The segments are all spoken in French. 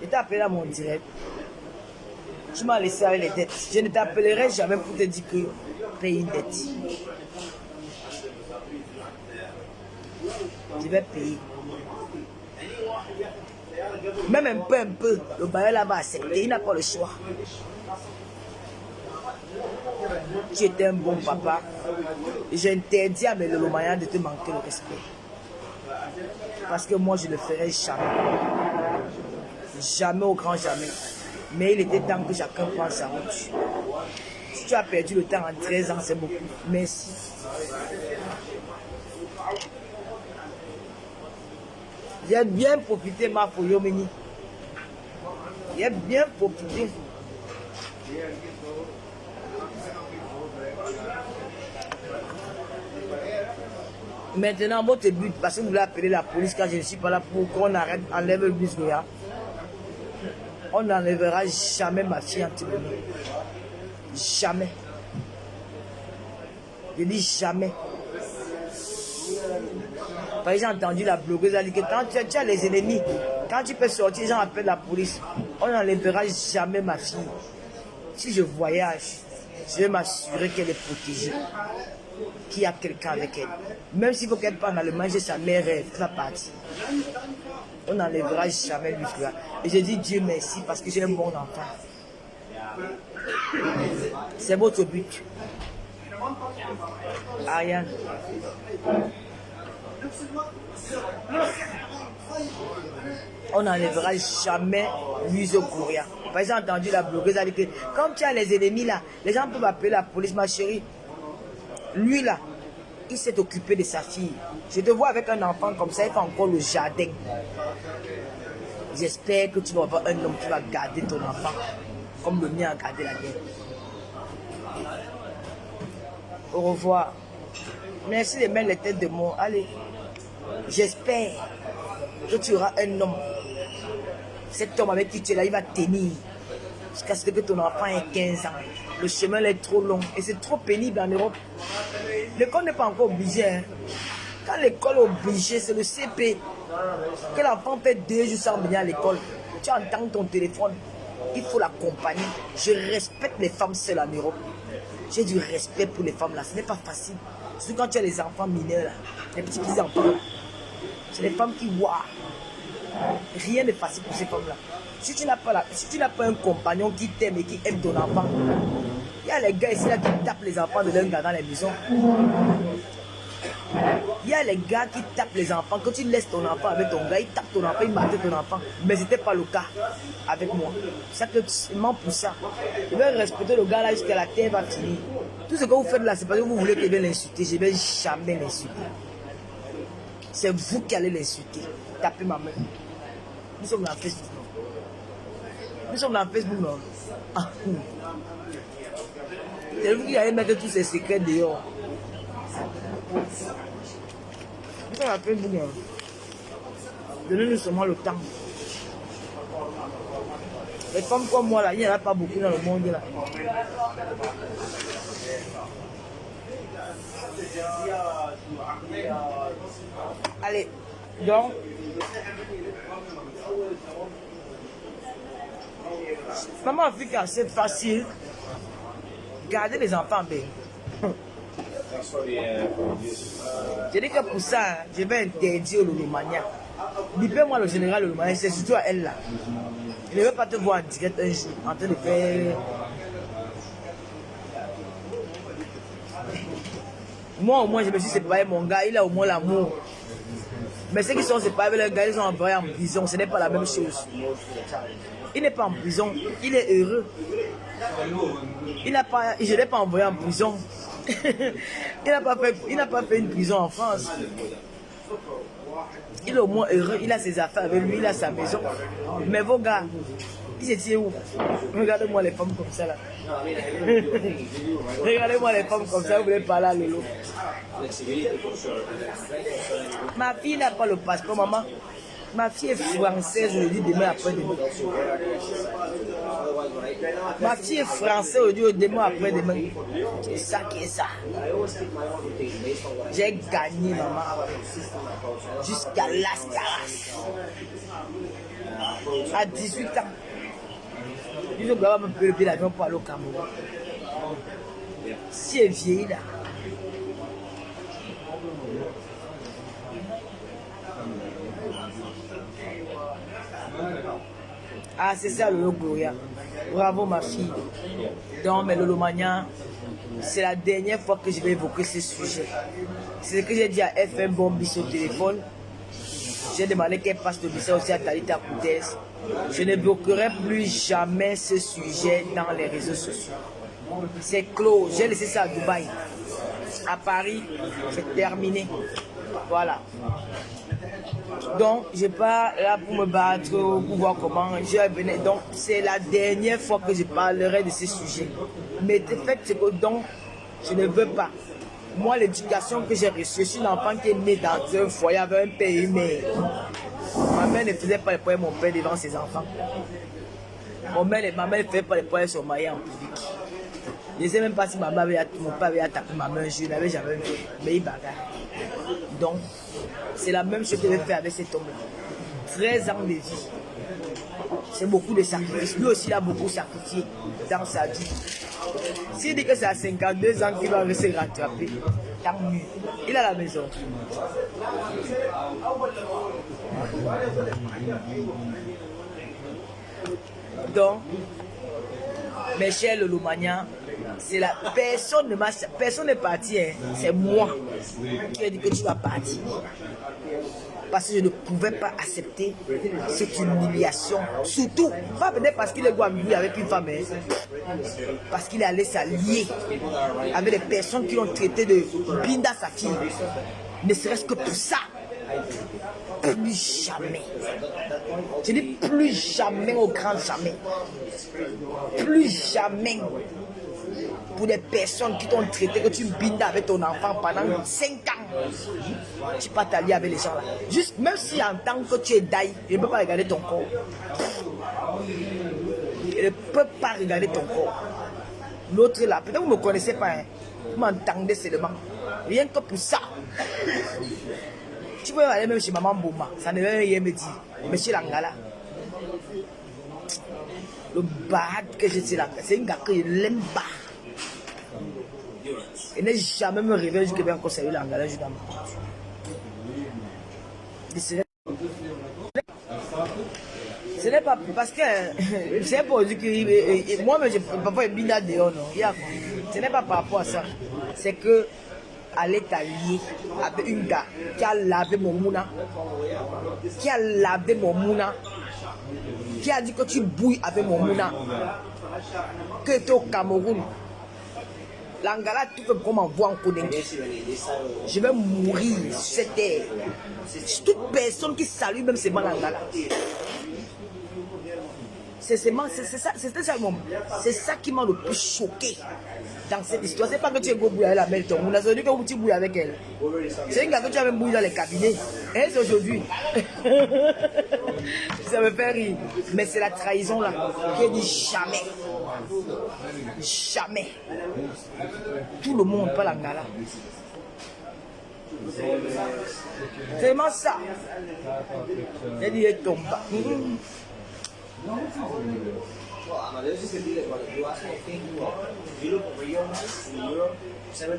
Je t'ai appelé à mon direct. Tu m'as laissé avec les dettes. Je ne t'appellerai jamais pour te dire que paye une dette. Je vais payer. Même un peu, le bailleur là va accepter. Il n'a pas le choix. Tu étais un bon papa. J'interdis à mes Lolomayans de te manquer le respect. Parce que moi, je ne le ferai jamais. Jamais au grand jamais. Mais il était temps que chacun prenne sa route. Si tu as perdu le temps en 13 ans, c'est beaucoup. Merci. J'ai bien profité, ma Foyomini. J'ai bien profité. Maintenant, votre but, parce que vous voulez appeler la police quand je ne suis pas là pour qu'on arrête, enlève le bus là. On n'enlèvera jamais ma fille en Tibénie. Jamais. Je dis jamais. Parce que j'ai entendu la blogueuse a dit que quand tu as les ennemis, quand tu peux sortir, les gens appellent la police. On n'enlèvera jamais ma fille. Si je voyage, je vais m'assurer qu'elle est protégée. Qu'il y a quelqu'un avec elle. Même s'il faut qu'elle parte dans le manger, sa mère va partir. On n'enlèvera jamais lui. Et je dis Dieu merci parce que j'ai un bon enfant. C'est votre but. Ariane. On n'enlèvera jamais Luise Kouria. Parce que j'ai entendu la blogueuse a dit que comme tu as les ennemis là, les gens peuvent appeler la police, ma chérie. Lui là, il s'est occupé de sa fille. Je te vois avec un enfant comme ça, il fait encore le jardin. J'espère que tu vas avoir un homme qui va garder ton enfant, comme le mien a gardé la guerre. Au revoir. Merci de mettre les têtes de mort. Allez, j'espère que tu auras un homme. Cet homme avec qui tu es là, il va tenir. Jusqu'à ce que ton enfant ait 15 ans. Le chemin est trop long et c'est trop pénible en Europe. L'école n'est pas encore obligée. Hein. Quand l'école est obligée, c'est le CP. Que l'enfant fait 2 jours sans venir à l'école. Tu entends ton téléphone. Il faut l'accompagner. Je respecte les femmes seules en Europe. J'ai du respect pour les femmes là. Ce n'est pas facile. Surtout quand tu as les enfants mineurs là. Les petits enfants là. C'est les femmes qui voient. Rien n'est facile pour ces femmes là. Si tu n'as pas un compagnon qui t'aime et qui aime ton enfant, il y a les gars ici là qui tapent les enfants de leur gars dans les maisons. Il y a les gars qui tapent les enfants. Quand tu laisses ton enfant avec ton gars, il tape ton enfant, il mate ton enfant. Mais ce n'était pas le cas avec moi. C'est que seulement pour ça. Je vais respecter le gars là jusqu'à la terre va finir. Tout ce que vous faites là, c'est parce que vous voulez que je vienne l'insulter. Je ne vais jamais l'insulter. C'est vous qui allez l'insulter. Tapez ma main. Nous sommes dans Facebook. Nous sommes dans Facebook, non? Ah, c'est vous qui allez mettre tous ces secrets dehors. Nous sommes dans Facebook, non? Donnez-nous seulement le temps. Les femmes comme moi, là, il n'y en a pas beaucoup dans le monde, là. Allez, donc... Maman Africa, c'est facile. Gardez les enfants bien. Je dis que pour ça, je vais interdire le Lolomania. Bipez-moi le général Lolomania, c'est surtout à elle là. Je ne veux pas te voir en direct un jour, en train de faire... Moi au moins je me suis séparé mon gars, il a au moins l'amour. Mais ceux qui sont séparés avec le gars, ils sont envoyés en prison, ce n'est pas la même chose. Il n'est pas en prison, il est heureux. Je ne l'ai pas envoyé en prison. Il n'a pas fait une prison en France. Il est au moins heureux, il a ses affaires avec lui, il a sa maison. Mais vos gars, ils étaient où? Regardez-moi les femmes comme ça là. Regardez-moi les femmes comme ça, vous voulez parler à Lolo. Ma fille n'a pas le passeport, maman. Ma fille est française, je le dis demain après-demain. Ma fille est française, je le dis demain après-demain. C'est ça qui est ça. J'ai gagné, maman. Jusqu'à Las Caras. À 18 ans. Ils ont grave un peu le billet d'avion pour aller au Cameroun. Si elle vieillit là. Ah, c'est ça le Gloria. Bravo ma fille. Donc, mais Lolomania, c'est la dernière fois que je vais évoquer ce sujet. C'est ce que j'ai dit à FM Bombis au téléphone. J'ai demandé qu'elle passe le message aussi à Talita Koudès. Je n'évoquerai plus jamais ce sujet dans les réseaux sociaux. C'est clos. J'ai laissé ça à Dubaï. À Paris, c'est terminé. Voilà. Donc, je n'ai pas là pour me battre, pour voir comment je venais. Donc, c'est la dernière fois que je parlerai de ce sujet. Mais le fait, c'est que donc, je ne veux pas. Moi, l'éducation que j'ai reçue, je suis un enfant qui est né dans un foyer avec un père et une mère. Ma mère ne faisait pas les poèmes mon père devant ses enfants. Ma mère ne faisait pas les poèmes sur mariée en public. Je ne sais même pas si mon père avait attaqué ma main, je n'avais jamais vu. Mais il bagarre. Donc, c'est la même chose que je vais faire avec cet homme-là. 13 ans de vie. C'est beaucoup de sacrifices. Lui aussi, il a beaucoup sacrifié dans sa vie. S'il dit que c'est à 52 ans qu'il va se rattraper, tant mieux. Il a la maison. Donc, mes chers Lolomania, c'est la personne n'est parti, hein. C'est moi qui ai dit que tu vas partir. Parce que je ne pouvais pas accepter cette humiliation. Surtout, pas peut-être parce qu'il est guambouillé avec une femme, hein. Parce qu'il est allé s'allier avec des personnes qui l'ont traité de Binda sa fille. Ne serait-ce que pour ça. Plus jamais. Je dis plus jamais au grand jamais. Plus jamais. Pour des personnes qui t'ont traité que tu bindas avec ton enfant pendant 5 ans. Tu ne peux pas t'allier avec les gens là. Juste, même si en tant que tu es daï, je ne peux pas regarder ton corps. Je ne peux pas regarder ton corps. L'autre là, peut-être que vous ne me connaissez pas, hein. Vous m'entendez seulement. Rien que pour ça. Tu peux aller même chez maman Bouma, ça ne veut rien me dire. Monsieur Langala. Le bad que je suis là, c'est un gars que je l'aime pas. Il n'est jamais me réveillé jusqu'à bien conseiller Langala jusqu'à ma ce n'est pas parce que c'est pour dire que moi, je ne peux pas être bien dehors, non. Ce n'est pas par rapport à ça. C'est que aller t'allier avec une gars qui a lavé mon mouna, qui a lavé mon mouna, qui a dit que tu bouilles avec mon mouna, que tu es au Cameroun. L'Angala, tu peux comment voir en Kodenge. Je vais mourir sur cette terre. Toute personne qui salue, même c'est mal l'Angala. C'est ça qui m'a le plus choqué dans cette histoire. C'est pas que tu es bouillir avec la belle ton mouna, c'est que tu bouilles avec elle. C'est une gars que tu as même bouilli dans les cabinets. Et c'est aujourd'hui. Ça me fait rire. Mais c'est la trahison là qui dit jamais. Jamais. Tout le monde pas l'Angala. C'est vraiment ça. J'ai dit, il tombe. Well, Amadeus is the deal. But if you ask me, I think Europe, regions in Europe, 75%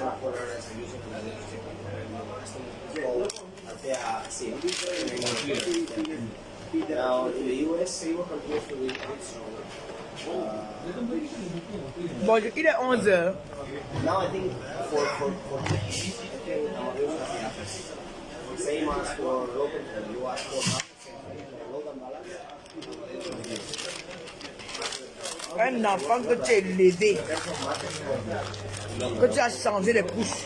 of foreigners are using Amadeus. Now, in the US, they were close to the bon, il est 11h. Now, I think for Amadeus, same as for local, you ask for local balance. Un enfant que tu as élevé, que tu as changé les couches.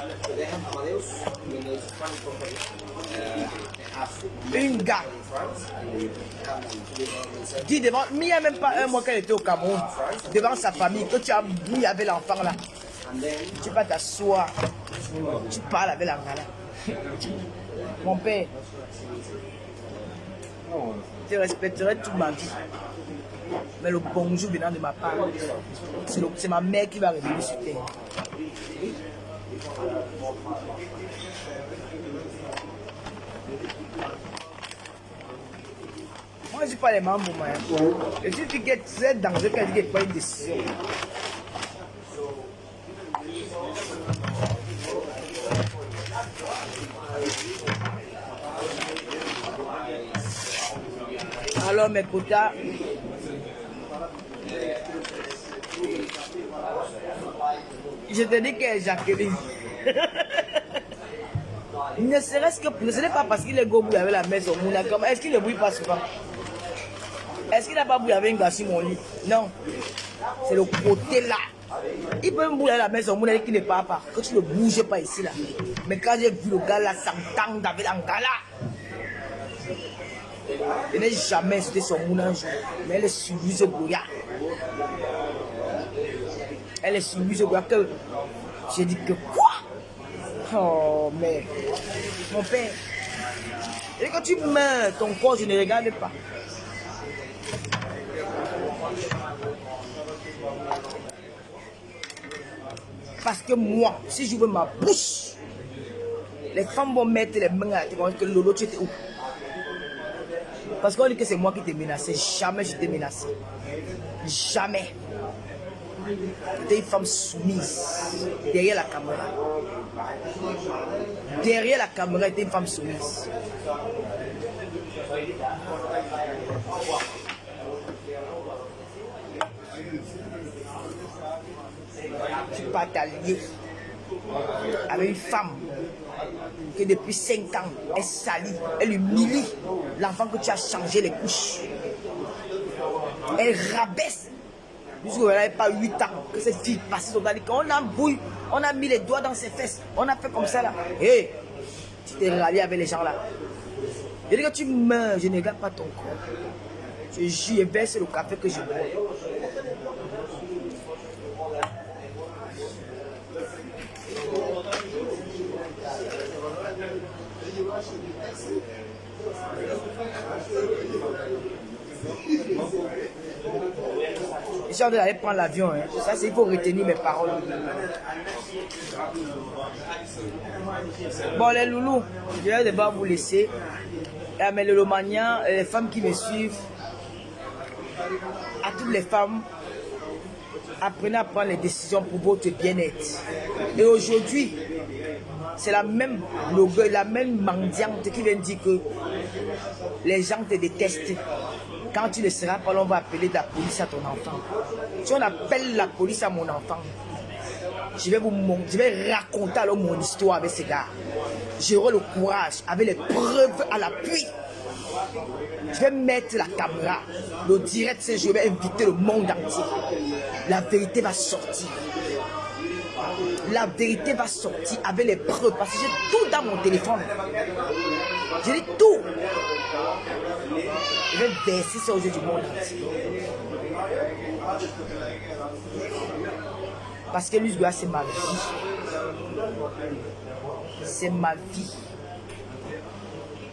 Une gars qui devant, il n'y a même pas un mois qu'elle était au Cameroun, devant sa famille, que tu as bouillé avec l'enfant là. Tu vas t'asseoir, tu parles avec l'enfant là. Mon père, je te respecterai toute ma vie. Mais le bonjour venant de ma part, c'est ma mère qui va revenir sur terre. Moi, je ne suis pas les membres, moi. Je suis dit que c'est dangereux quand je n'ai pas une décision. Alors, mes quotas, je te dis que Jacqueline. Ne serait-ce que, ce n'est pas parce qu'il est go bouille avec la maison. Est-ce qu'il ne bouille pas souvent? Est-ce qu'il n'a pas bouillé avec une gars sur mon lit? Non. C'est le côté là. Il peut me bouiller à la maison, mon qui ne part pas. Que tu ne bouges pas ici là. Mais quand j'ai vu le gars là s'entendre avec l'angala, je n'ai jamais insulté son moun un jour. Mais elle est sur lui ce brouillard. Elle est sur lui ce brouillard que j'ai dit que quoi? Oh mais mon père. Et quand tu meurs, ton corps, je ne regarde pas. Parce que moi, si je veux ma bouche, les femmes vont mettre les mains à la tête. Que Lolo, tu étais où? Parce qu'on dit que c'est moi qui t'ai menacé. Jamais je t'ai menacé. Jamais. J'étais une femme soumise. Derrière la caméra. Derrière la caméra, j'étais une femme soumise. Tu peux t'allier avec une femme qui depuis 5 ans est salie, elle humilie l'enfant que tu as changé les couches. Elle rabaisse. Jusqu'à elle n'avait pas 8 ans que cette fille passait son dali. Quand on a bouillé, on a mis les doigts dans ses fesses, on a fait comme ça là. Hé, tu t'es rallié avec les gens là. Je dis que tu meurs, je ne regarde pas ton corps. Je jure et verse le café que je bois. Je suis en train d'aller prendre l'avion. Hein. Ça, c'est il faut retenir mes paroles. Bon, les loulous, je vais d'abord vous laisser. Mais le Lomania, les femmes qui me suivent, à toutes les femmes, apprenez à prendre les décisions pour votre bien-être. Et aujourd'hui, c'est la même blogueuse, la même mendiante qui vient dire que les gens te détestent. Quand tu ne seras pas là, on va appeler la police à ton enfant. Si on appelle la police à mon enfant, je vais raconter alors mon histoire avec ces gars. J'aurai le courage, avec les preuves à l'appui. Je vais mettre la caméra, le direct, je vais inviter le monde entier. La vérité va sortir. La vérité va sortir avec les preuves parce que j'ai tout dans mon téléphone. J'ai dit tout. Je vais verser ça aux yeux du monde entier. Parce que l'usgoa, c'est ma vie. C'est ma vie.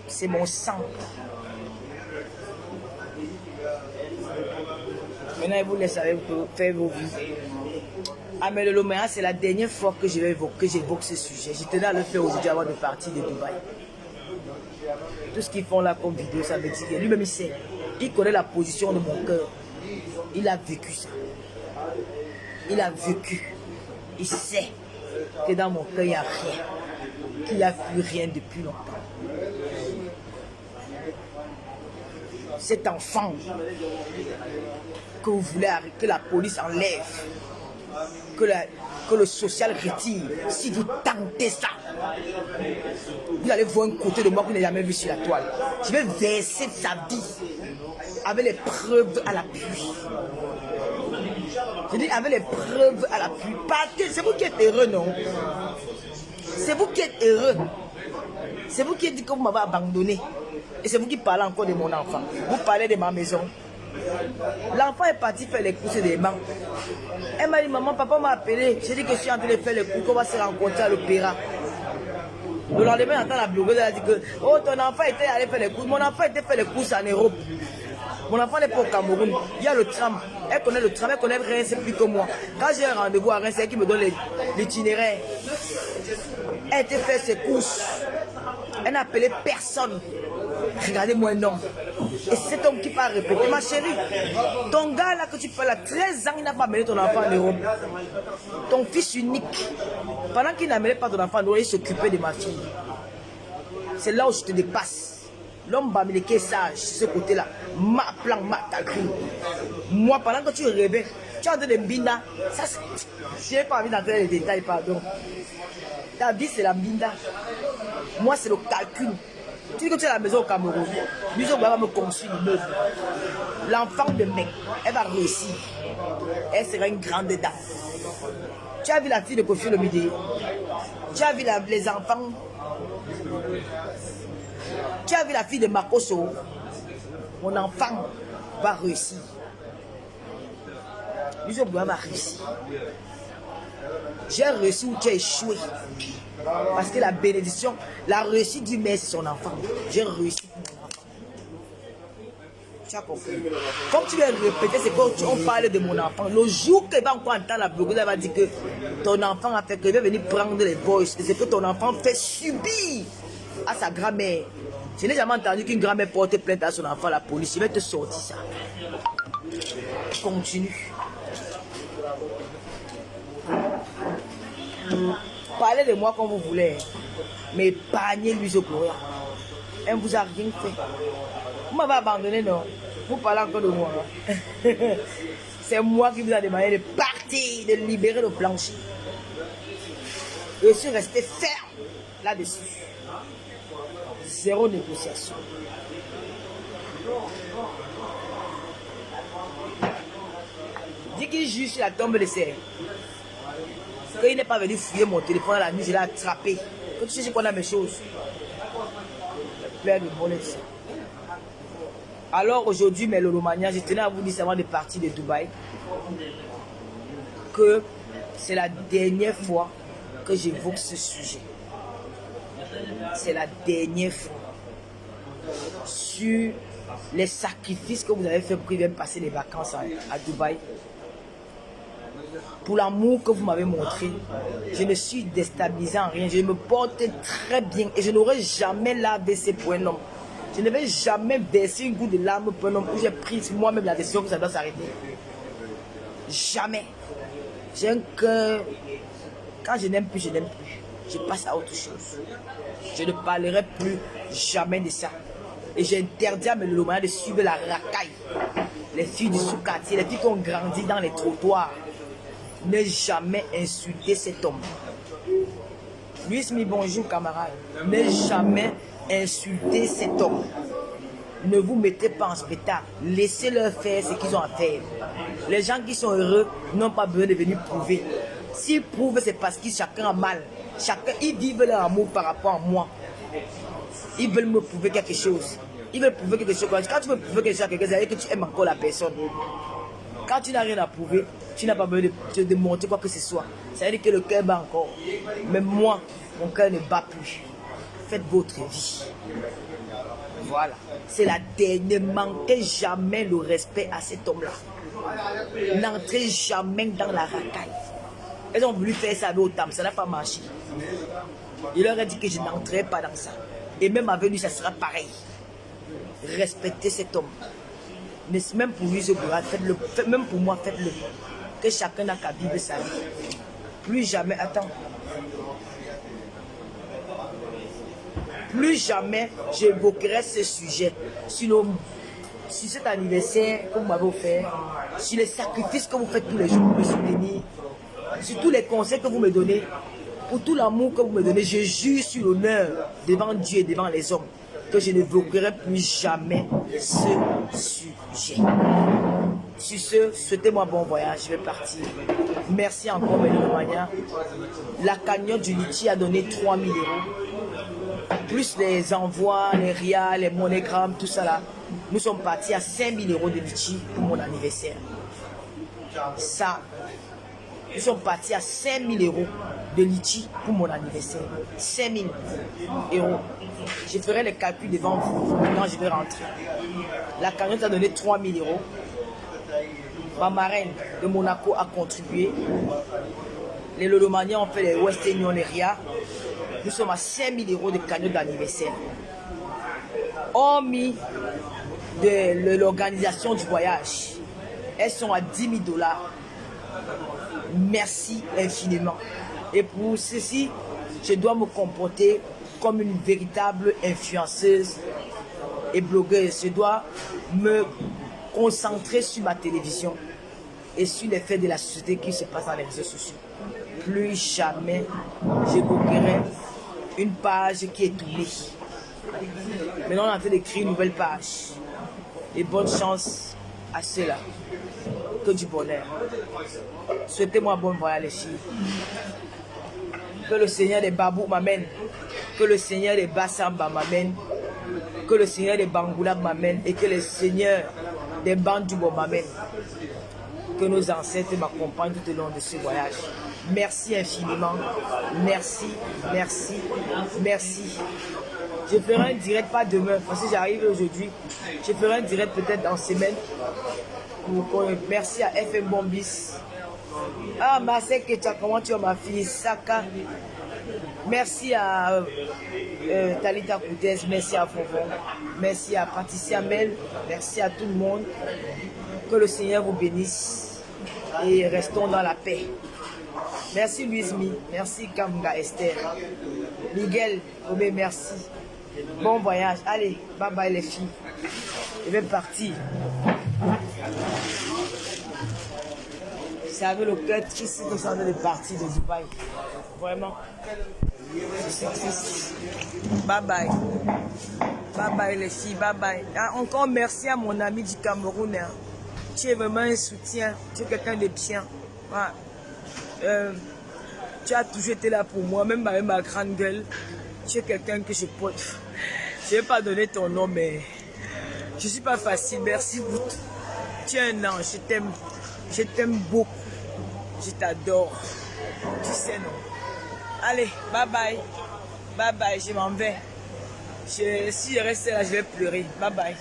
C'est mon sang. Maintenant, je vous laisse faire vos vies. Ah, mais le Lomaya, c'est la dernière fois que j'évoque ce sujet. Je tenais à le faire aujourd'hui avant de partir de Dubaï. Tout ce qu'ils font là comme vidéo, ça veut dire que lui-même il sait. Il connaît la position de mon cœur. Il a vécu ça. Il a vécu. Il sait que dans mon cœur, il n'y a rien. Qu'il n'y a plus rien depuis longtemps. Cet enfant que vous voulez que la police enlève, que le social retire, si vous tentez ça, vous allez voir un côté de moi que vous n'avez jamais vu sur la toile. Je vais verser sa vie avec les preuves à l'appui. Je dis avec les preuves à l'appui. C'est vous qui êtes heureux, non? C'est vous qui êtes heureux. C'est vous qui êtes dit que vous m'avez abandonné. Et c'est vous qui parlez encore de mon enfant. Vous parlez de ma maison. L'enfant est parti faire les courses des banques. Elle m'a dit, maman, papa m'a appelé. J'ai dit que je suis en train de faire les courses, qu'on va se rencontrer à l'opéra. Le lendemain, j'entends la blogueuse, elle a dit que oh, ton enfant était allé faire les courses. Mon enfant était faire les courses en Europe. Mon enfant n'est pas au Cameroun. Il y a le tram. Elle connaît le tram, elle connaît rien, c'est plus que moi. Quand j'ai un rendez-vous à Reims, c'est elle qui me donne l'itinéraire. Elle était faire ses courses. Elle n'a appelé personne. Regardez-moi un homme. Et c'est cet homme qui va répéter, ma chérie, ton gars là que tu fais là, 13 ans, il n'a pas amené ton enfant en Europe. Ton fils unique, pendant qu'il n'amenait pas ton enfant en Europe, il s'occupait de ma fille. C'est là où je te dépasse. L'homme va me laisser sage, ce côté-là. Ma plan, ma calcul. Moi, pendant que tu rêvais, tu as de mbinda. Ça, je n'ai pas envie d'entrer dans les détails, pardon. Ta vie, c'est la mbinda. Moi, c'est le calcul. Tu dis que tu es à la maison au Cameroun. Lui, on va me construire l'immeuble. L'enfant de mec, elle va réussir. Elle sera une grande dame. Tu as vu la fille de Kofi Olomide? Tu as vu les enfants? Tu as vu la fille de Makoso? Mon enfant va réussir. Lui, on va réussir. J'ai réussi ou tu as échoué. Parce que la bénédiction, la réussite du maire, c'est son enfant. J'ai réussi pour mon enfant. Tu as compris? Comme tu veux répéter, c'est qu'on parle de mon enfant. Le jour qu'il va encore entendre la blogueuse, elle va dire que ton enfant a fait que il va venir prendre les boys. C'est que ton enfant fait subir à sa grand-mère. Je n'ai jamais entendu qu'une grand-mère porte plainte à son enfant à la police. Il va te sortir ça. Continue. Parlez de moi comme vous voulez, mais épargnez-lui ce gloire. Elle ne vous a rien fait. Vous m'avez abandonné, non? Vous parlez encore de moi. C'est moi qui vous ai demandé de partir, de libérer le plancher. Je suis resté ferme là-dessus. Zéro négociation. Dis qu'il juge sur la tombe de serre. Qu'il n'est pas venu fouiller mon téléphone à la nuit, je l'ai attrapé. Que tu sais qu'on a mes choses. Plein de bonheur. Alors aujourd'hui, mes Lolomania, je tenais à vous dire avant de partir de Dubaï que c'est la dernière fois que j'évoque ce sujet. C'est la dernière fois. Sur les sacrifices que vous avez fait pour qu'ils viennent passer les vacances à Dubaï. Pour l'amour que vous m'avez montré, je ne suis déstabilisé en rien. Je me porte très bien et je n'aurai jamais lavé ces pour un homme. Je ne vais jamais verser une goutte de larmes pour un homme où j'ai pris moi-même la décision que ça doit s'arrêter. Jamais. J'ai un cœur. Quand je n'aime plus, je n'aime plus. Je passe à autre chose. Je ne parlerai plus jamais de ça. Et j'ai interdit à mes Lolomania de suivre la racaille. Les filles du sous-quartier, les filles qui ont grandi dans les trottoirs. Ne jamais insulter cet homme. Luis, bonjour camarade. Ne jamais insulter cet homme. Ne vous mettez pas en spectacle. Laissez-leur faire ce qu'ils ont à faire. Les gens qui sont heureux n'ont pas besoin de venir prouver. S'ils prouvent, c'est parce que chacun a mal. Chacun, ils vivent leur amour par rapport à moi. Ils veulent me prouver quelque chose. Ils veulent prouver quelque chose. Quand tu veux prouver quelque chose à quelqu'un, ça veut dire que tu aimes encore la personne. Quand tu n'as rien à prouver, tu n'as pas besoin de démontrer quoi que ce soit. Ça veut dire que le cœur bat encore. Mais moi, mon cœur ne bat plus. Faites votre vie. Voilà. C'est la dernière. Ne manquez jamais le respect à cet homme-là. N'entrez jamais dans la racaille. Ils ont voulu faire ça avec Otam, ça n'a pas marché. Il leur a dit que je n'entrerai pas dans ça. Et même avec lui, ça sera pareil. Respectez cet homme. Même pour lui, faites-le. Même pour moi, faites-le. Que chacun n'a qu'à vivre sa vie. Plus jamais, attends. Plus jamais j'évoquerai ce sujet sur cet anniversaire que vous m'avez offert, sur les sacrifices que vous faites tous les jours pour me soutenir, sur tous les conseils que vous me donnez, pour tout l'amour que vous me donnez. Je jure sur l'honneur devant Dieu et devant les hommes que je n'évoquerai plus jamais ce sujet. Sur ce, souhaitez-moi bon voyage, je vais partir. Merci encore, mes Lolomania. La cagnotte du Litchi a donné 3 000 €. Plus les envois, les RIA, les monogrammes, tout ça là. Nous sommes partis à 5 000 € de Litchi pour mon anniversaire. Ça, nous sommes partis à 5 000 € de Litchi pour mon anniversaire. 5 000 €. Je ferai les calculs devant vous quand je vais rentrer. La cagnotte a donné 3 000 €. Ma marraine de Monaco a contribué. Les Lolomania ont fait les West Union, les RIA. Nous sommes à 5 000 € de cagnotte d'anniversaire. Hormis de l'organisation du voyage. Elles sont à 10 000 $. Merci infiniment. Et pour ceci, je dois me comporter comme une véritable influenceuse et blogueuse. Je dois me concentrer sur ma télévision et sur les faits de la société qui se passent dans les réseaux sociaux. Plus jamais je bloquerai une page qui est tournée. Maintenant, on est en train d'écrire une nouvelle page. Et bonne chance à ceux-là. Que du bonheur. Souhaitez-moi bon voyage, les filles. Que le Seigneur des Babou m'amène. Que le Seigneur des Bassamba m'amène. Que le Seigneur des Bangoula m'amène. Et que le Seigneur des Bandoubo m'amène. Que nos ancêtres m'accompagnent tout au long de ce voyage. Merci infiniment. Merci, merci, merci. Je ferai un direct, pas demain, parce que j'arrive aujourd'hui. Je ferai un direct peut-être dans semaine. Merci à FM Bombis. Ah, Marseille Ketia, comment tu vas ma fille? Saka. Merci à Talita Koutez, merci à Fofon, merci à Patricia Mel, merci à tout le monde. Que le Seigneur vous bénisse et restons dans la paix. Merci Louise Mi, merci Kamga Esther, Miguel, Omé, merci. Bon voyage, allez, bye bye les filles. Je vais partir. C'est avec le cœur triste que je suis en train de partir de Dubaï. Vraiment. Je suis triste. Bye bye. Bye bye les filles, bye bye. Ah, encore merci à mon ami du Cameroun. Hein. Tu es vraiment un soutien. Tu es quelqu'un de bien. Ouais. Tu as toujours été là pour moi, même avec ma grande gueule. Tu es quelqu'un que je porte. Je ne vais pas donner ton nom, mais je ne suis pas facile. Merci beaucoup. Tu es un ange, je t'aime. Je t'aime beaucoup. Je t'adore. Tu sais, non? Allez, bye bye. Bye bye, je m'en vais. Si je reste là, je vais pleurer. Bye bye.